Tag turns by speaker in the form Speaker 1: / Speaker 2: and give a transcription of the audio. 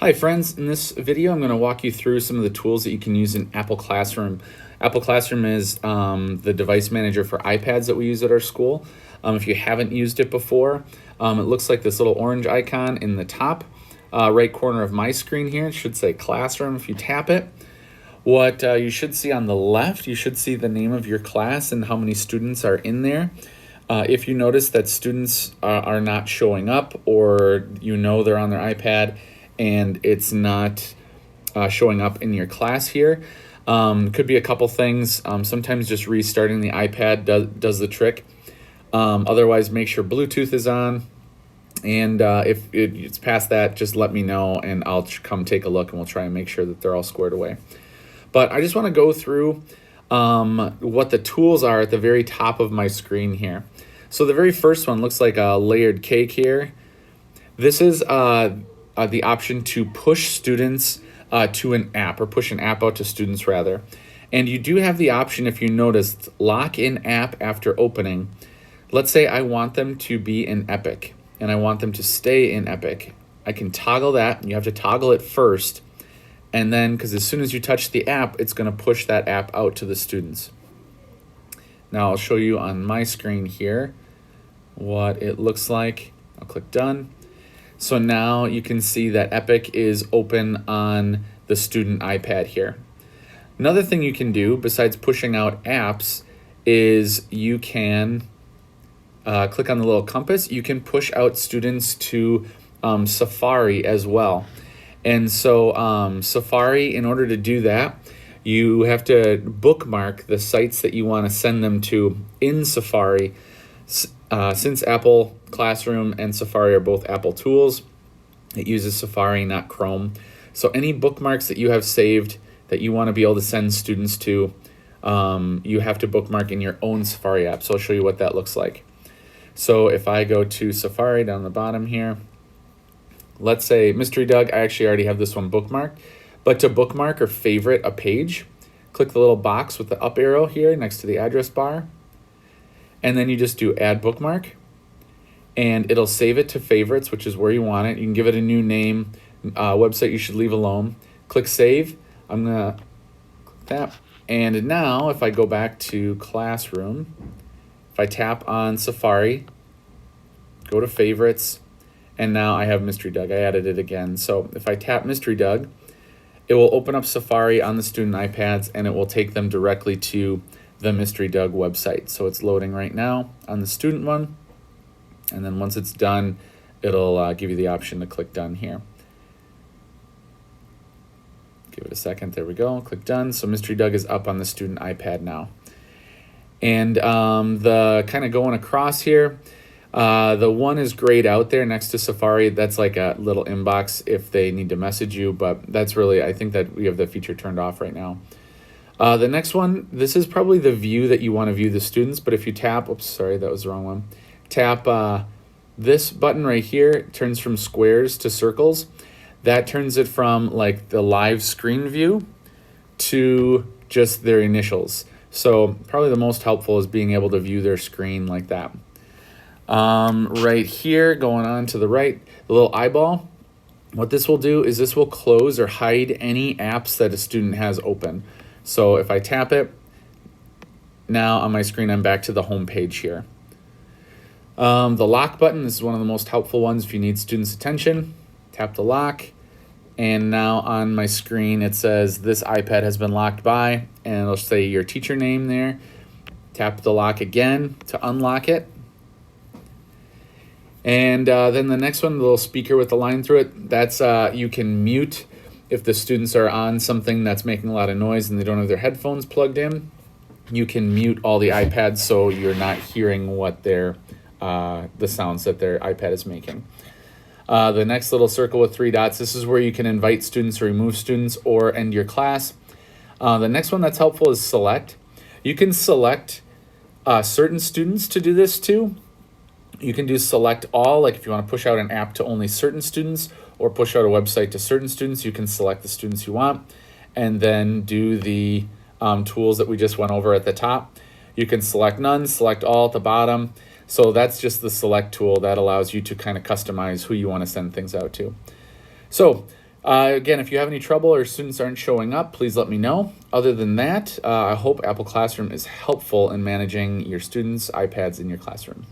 Speaker 1: Hi friends, in this video I'm going to walk you through some of the tools that you can use in Apple Classroom. Apple Classroom is the device manager for iPads that we use at our school. If you haven't used it before, it looks like this little orange icon in the top right corner of my screen here. It should say Classroom if you tap it. What you should see on the left, you should see the name of your class and how many students are in there. If you notice that students are not showing up, or you know they're on their iPad and it's not showing up in your class here, could be a couple things. Sometimes just restarting the iPad does the trick. Otherwise, make sure Bluetooth is on. And if it's past that, just let me know and I'll come take a look and we'll try and make sure that they're all squared away. But I just want to go through what the tools are at the very top of my screen here. So the very first one looks like a layered cake here. This is the option to push students to an app, or push an app out to students rather. And you do have the option, if you noticed, lock in app after opening. Let's say I want them to be in Epic and I want them to stay in Epic. I can toggle that. You have to toggle it first. And then, because as soon as you touch the app, it's going to push that app out to the students. Now I'll show you on my screen here what it looks like. I'll click done. So now you can see that Epic is open on the student iPad here. Another thing you can do besides pushing out apps is you can click on the little compass. You can push out students to Safari as well. And so Safari, in order to do that, you have to bookmark the sites that you want to send them to in Safari. Since Apple Classroom and Safari are both Apple tools, it uses Safari, not Chrome. So any bookmarks that you have saved that you want to be able to send students to, you have to bookmark in your own Safari app. So I'll show you what that looks like. So if I go to Safari down the bottom here, let's say Mystery Doug, I actually already have this one bookmarked. But to bookmark or favorite a page, click the little box with the up arrow here next to the address bar. And then you just do add bookmark. And it'll save it to favorites, which is where you want it. You can give it a new name, website you should leave alone. Click save. I'm going to click that. And now if I go back to Classroom, if I tap on Safari, go to favorites, and now I have Mystery Doug. I added it again. So if I tap Mystery Doug, it will open up Safari on the student iPads and it will take them directly to the Mystery Doug website. So it's loading right now on the student one. And then once it's done, it'll give you the option to click done here. Give it a second. There we go. Click done. So Mystery Doug is up on the student iPad now. And the kind of going across here, the one is grayed out there next to Safari. That's like a little inbox if they need to message you, but that's really, I think that we have the feature turned off right now. The next one, this is probably the view that you want to view the students, but if you tap, oops, sorry, that was the wrong one. Tap this button right here, it turns from squares to circles. That turns it from like the live screen view to just their initials. So probably the most helpful is being able to view their screen like that. Right here, going on to the right, the little eyeball, what this will do is this will close or hide any apps that a student has open. So if I tap it, now on my screen I'm back to the home page here. The lock button, this is one of the most helpful ones if you need students' attention. Tap the lock, and now on my screen it says this iPad has been locked by, and it'll say your teacher name there. Tap the lock again to unlock it. And then the next one, the little speaker with the line through it, that's you can mute if the students are on something that's making a lot of noise and they don't have their headphones plugged in. You can mute all the iPads so you're not hearing what the sounds that their iPad is making. The next little circle with 3 dots, this is where you can invite students or remove students or end your class. The next one that's helpful is select. You can select certain students to do this too. You can do select all, like if you want to push out an app to only certain students or push out a website to certain students, you can select the students you want and then do the tools that we just went over at the top. You can select none, select all at the bottom. So that's just the select tool that allows you to kind of customize who you want to send things out to. So Again, if you have any trouble or students aren't showing up, please let me know. Other than that, I hope Apple Classroom is helpful in managing your students' iPads in your classroom.